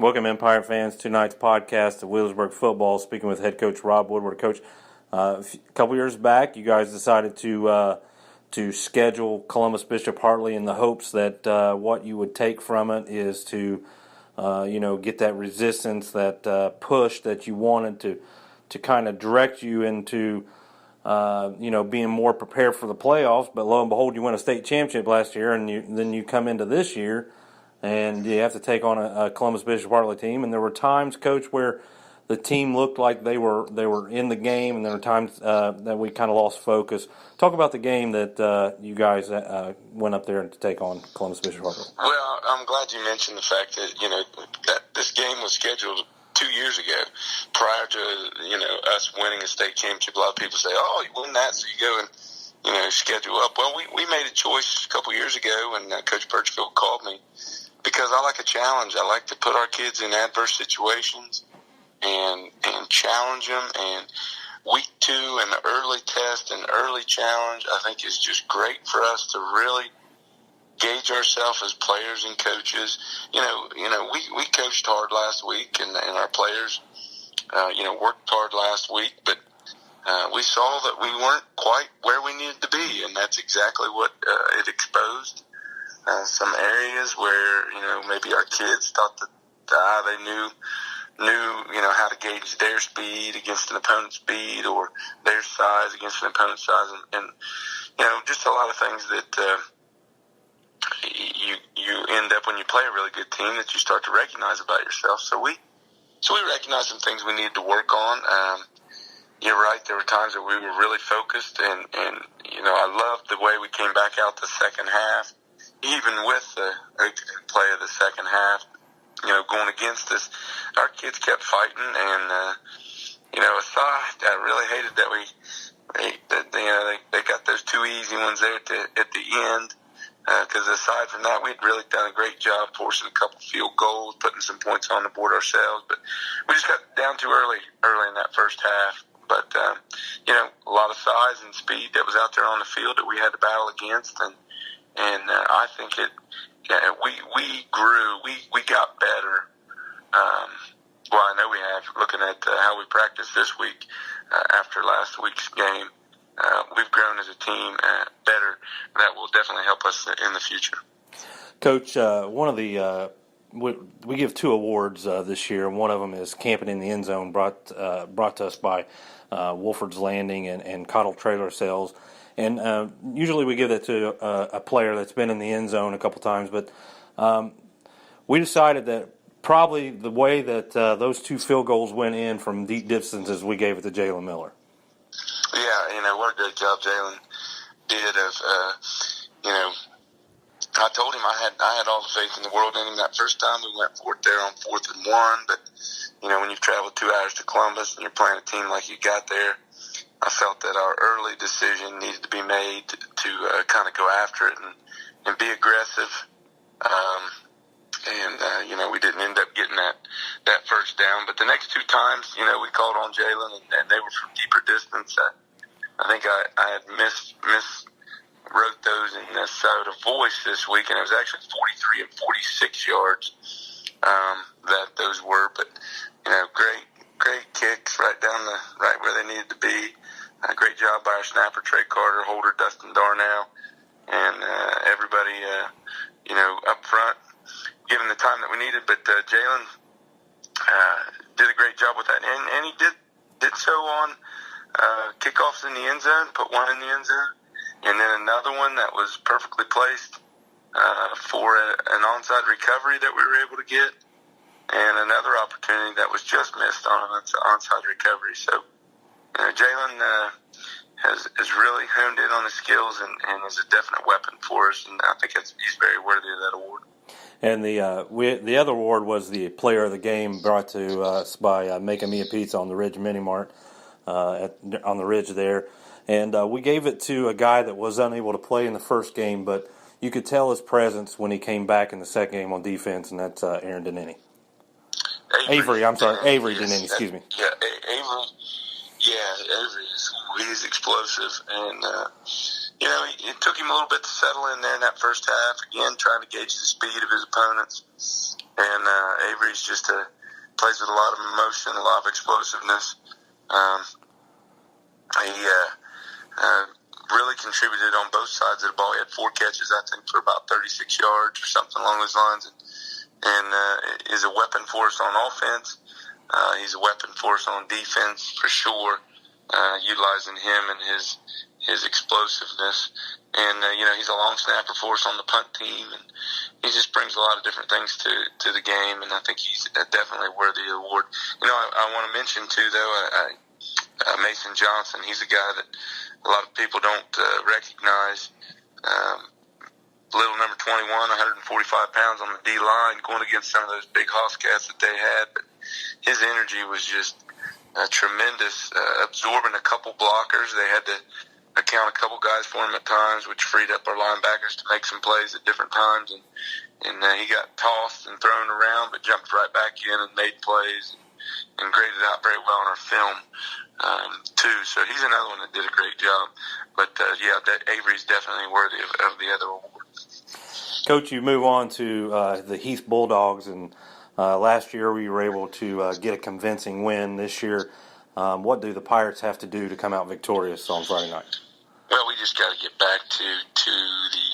Welcome, Empire fans. Tonight's podcast of Wheelersburg football. Speaking with head coach Rob Woodward. Coach, a couple years back, you guys decided to schedule Columbus Bishop Hartley in the hopes that what you would take from it is to get that resistance, that push that you wanted to kind of direct you into being more prepared for the playoffs. But lo and behold, you won a state championship last year, and then you come into this year. And you have to take on a Columbus Bishop Hartley team. And there were times, Coach, where the team looked like they were in the game, and there were times that we kind of lost focus. Talk about the game that you guys went up there to take on Columbus Bishop Hartley. Well, I'm glad you mentioned the fact that that this game was scheduled 2 years ago, prior to us winning a state championship. A lot of people say, "Oh, you won that, so you go and schedule up." Well, we made a choice a couple years ago, and Coach Birchfield called me. Because I like a challenge. I like to put our kids in adverse situations and challenge them. And week 2 and the early test and early challenge, I think, is just great for us to really gauge ourselves as players and coaches. We coached hard last week, and our players, worked hard last week. But we saw that we weren't quite where we needed to be, and that's exactly what it exposed. Some areas where maybe our kids thought that they knew how to gauge their speed against an opponent's speed, or their size against an opponent's size, and just a lot of things that you end up when you play a really good team that you start to recognize about yourself. So we recognized some things we needed to work on. You're right. There were times that we were really focused, and I loved the way we came back out the second half. Even with the play of the second half, going against us, our kids kept fighting. And aside, I really hated that they got those 2 easy ones there at the end. Because aside from that, we'd really done a great job forcing a couple field goals, putting some points on the board ourselves. But we just got down too early in that first half. But a lot of size and speed that was out there on the field that we had to battle against, and I think we grew, we got better. I know we have, looking at how we practiced this week after last week's game. We've grown as a team better. That will definitely help us in the future. Coach, one of the we give 2 awards this year. One of them is Camping in the End Zone, brought to us by Wolford's Landing and Cottle Trailer Sales. And usually we give that to a player that's been in the end zone a couple times. But we decided that probably the way that those 2 field goals went in from deep distances, we gave it to Jalen Miller. Yeah, what a great job Jalen did of, I told him I had all the faith in the world in him that first time. We went for it there on 4th and 1. But, when you've traveled 2 hours to Columbus and you're playing a team like you got there, I felt that our early decision needed to be made to kind of go after it and be aggressive. We didn't end up getting that first down. But the next 2 times, we called on Jalen, and they were from deeper distance. I think I had miswrote those in the side of voice this week, and it was actually 43 and 46 yards that those were. But, great kicks right where they needed to be. Great job by our snapper, Trey Carter, holder, Dustin Darnell, and everybody, up front, given the time that we needed. But Jalen did a great job with that, and he did so on kickoffs in the end zone, put one in the end zone, and then another one that was perfectly placed for an onside recovery that we were able to get, and another opportunity that was just missed on an onside recovery. So Jalen has really honed in on his skills and is a definite weapon for us, and I think he's very worthy of that award. And the other award was the Player of the Game, brought to us by Making Me a Pizza on the Ridge Mini Mart on the Ridge there. And we gave it to a guy that was unable to play in the first game, but you could tell his presence when he came back in the second game on defense, and that's Aaron Denini. Avery Denini, excuse me. Yeah, Avery. Yeah, Avery is explosive, and it took him a little bit to settle in there in that first half. Again, trying to gauge the speed of his opponents, And Avery's just plays with a lot of emotion, a lot of explosiveness. He really contributed on both sides of the ball. He had 4 catches, I think, for about 36 yards or something along those lines, and is a weapon for us on offense. He's a weapon for us on defense for sure, utilizing him and his explosiveness. And, he's a long snapper for us on the punt team, and he just brings a lot of different things to the game, and I think he's definitely worthy of the award. I want to mention, too, though, Mason Johnson. He's a guy that a lot of people don't recognize. Little number 21, 145 pounds on the D-line, going against some of those big Hoss cats that they had. But his energy was just tremendous, absorbing a couple blockers. They had to account a couple guys for him at times, which freed up our linebackers to make some plays at different times. And he got tossed and thrown around, but jumped right back in and made plays and graded out very well on our film, too. So he's another one that did a great job. But, Avery's definitely worthy of the other award. Coach, you move on to the Heath Bulldogs, and last year we were able to get a convincing win. This year, what do the Pirates have to do to come out victorious on Friday night? Well, we just got to get back to the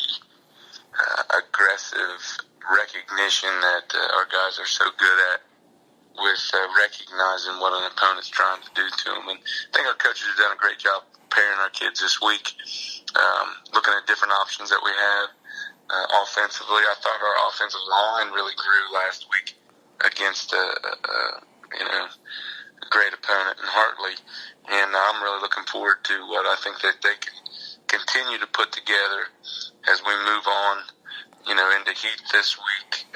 aggressive recognition that our guys are so good at, with recognizing what an opponent's trying to do to them. And I think our coaches have done a great job preparing our kids this week, looking at different options that we have. Offensively, I thought our offensive line really grew last week against a great opponent in Hartley, and I'm really looking forward to what I think that they can continue to put together as we move on, into Heath this week.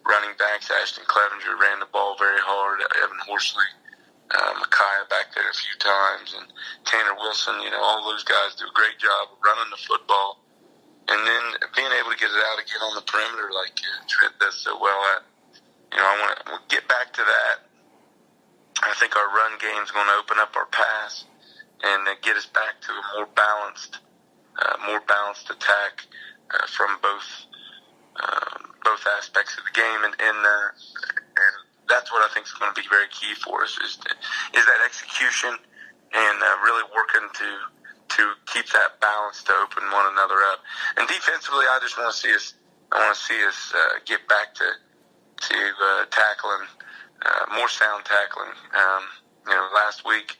Running backs, Ashton Clevenger ran the ball very hard. Evan Horsley, Micaiah back there a few times, and Tanner Wilson. All those guys do a great job of running the football. And then being able to get it out again on the perimeter like Trent does so well at. I want to get back to that. I think our run game is going to open up our pass and get us back to a more balanced attack from both aspects of the game. And that's what I think is going to be very key for us is that execution and really working to keep that balance to open one another up. And defensively, I just want to see us get back to tackling, more sound tackling. Last week,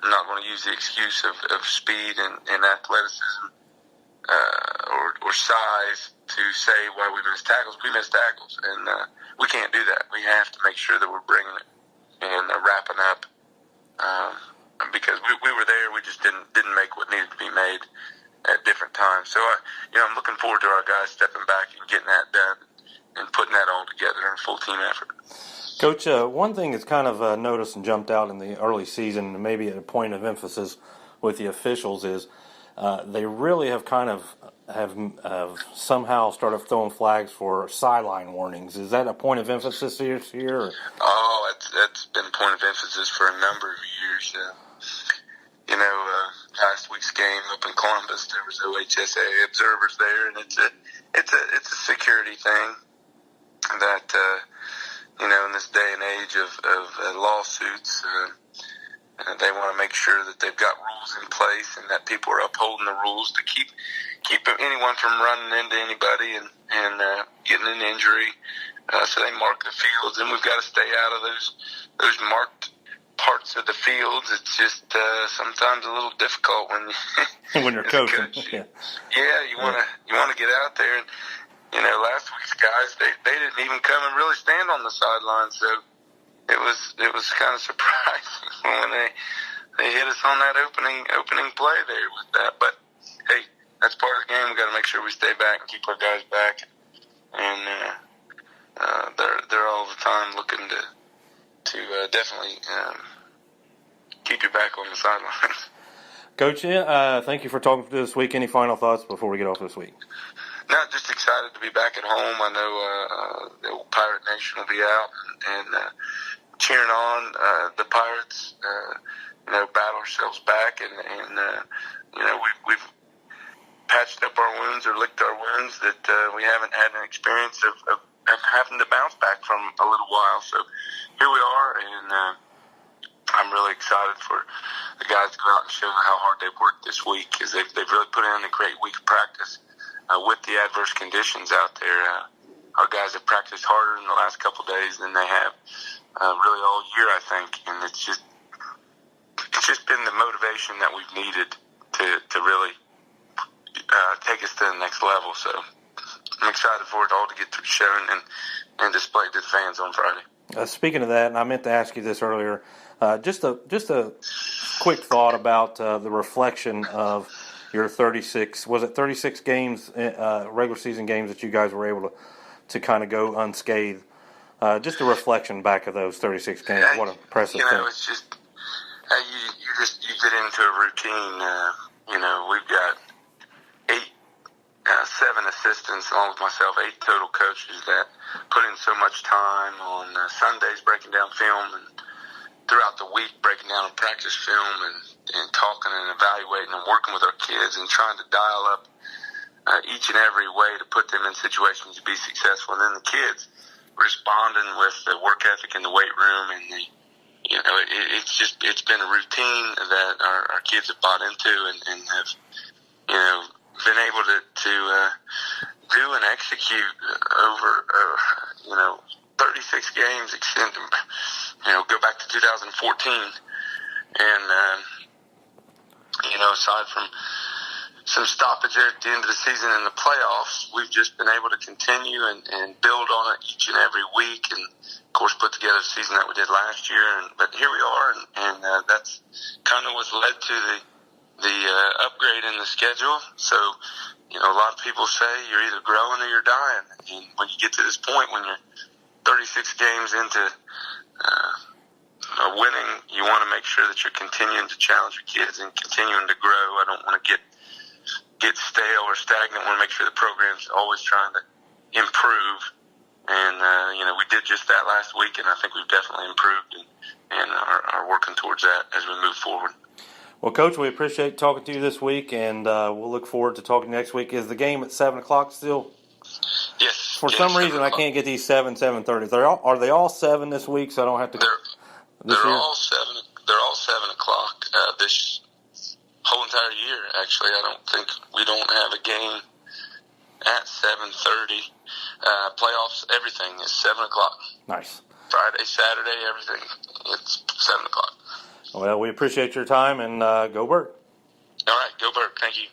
I'm not going to use the excuse of speed and athleticism or size to say why we missed tackles. We missed tackles, and we can't do that. We have to make sure that we're bringing it and wrapping up. Because we were there, we just didn't make what needed to be made at different times. So, I'm looking forward to our guys stepping back and getting that done and putting that all together in a full team effort. Coach, one thing that's kind of noticed and jumped out in the early season, and maybe a point of emphasis with the officials, is they really have kind of have somehow started throwing flags for sideline warnings. Is that a point of emphasis here? Or? Oh, that's been a point of emphasis for a number of years. Last week's game up in Columbus, there was OHSA observers there, and it's a security thing that in this day and age of lawsuits, they want to make sure that they've got rules in place and that people are upholding the rules to keep anyone from running into anybody and getting an injury. So they mark the fields, and we've got to stay out of those marked parts of the fields. It's just sometimes a little difficult when you're coaching. You want to get out there, and last week's guys they didn't even come and really stand on the sideline, so it was kind of surprising when they hit us on that opening play there with that. But hey, that's part of the game. We got to make sure we stay back and keep our guys back, and they're all the time looking to definitely keep you back on the sidelines. Coach, thank you for talking this week. Any final thoughts before we get off this week? No, just excited to be back at home. I know the old Pirate Nation will be out and cheering on the Pirates. Battle ourselves back, and we've patched up our wounds or licked our wounds that we haven't had an experience of having to bounce back from a little while. So here we are, and I'm really excited for the guys to go out and show how hard they've worked this week, because they've really put in a great week of practice with the adverse conditions out there. Our guys have practiced harder in the last couple of days than they have really all year, I think, and it's just been the motivation that we've needed to really take us to the next level. So I'm excited for it all to get shown and displayed to the fans on Friday. Speaking of that, and I meant to ask you this earlier, just a quick thought about the reflection of your 36 games, regular season games that you guys were able to kind of go unscathed. Just a reflection back of those 36 games. What an impressive thing. It's just you get into a routine. We've got 7 assistants along with myself, 8 total coaches that put in so much time on Sundays breaking down film, and throughout the week breaking down practice film and talking and evaluating and working with our kids and trying to dial up each and every way to put them in situations to be successful. And then the kids responding with the work ethic in the weight room, and it's been a routine that our kids have bought into and have been able to do and execute over 36 games, go back to 2014, and aside from some stoppage there at the end of the season in the playoffs, we've just been able to continue and build on it each and every week, and of course put together the season that we did last year. But here we are, and that's kind of what's led to the upgrade in the schedule. So, a lot of people say you're either growing or you're dying, and when you get to this point, when you're 36 games into winning, you want to make sure that you're continuing to challenge your kids and continuing to grow. I don't want to get stale or stagnant. I want to make sure the program's always trying to improve. And, we did just that last week, and I think we've definitely improved and are working towards that as we move forward. Well, Coach, we appreciate talking to you this week, and we'll look forward to talking next week. Is the game at 7 o'clock still? Yes. For some reason, I can't get these 7:30. Are they all 7 this week, so I don't have to... They're all 7. They're all 7 o'clock this whole entire year. Actually, we don't have a game at 7:30. Playoffs, everything is 7 o'clock. Nice. Friday, Saturday, everything. It's 7 o'clock. Well, we appreciate your time, and go Bird. All right, go Bird. Thank you.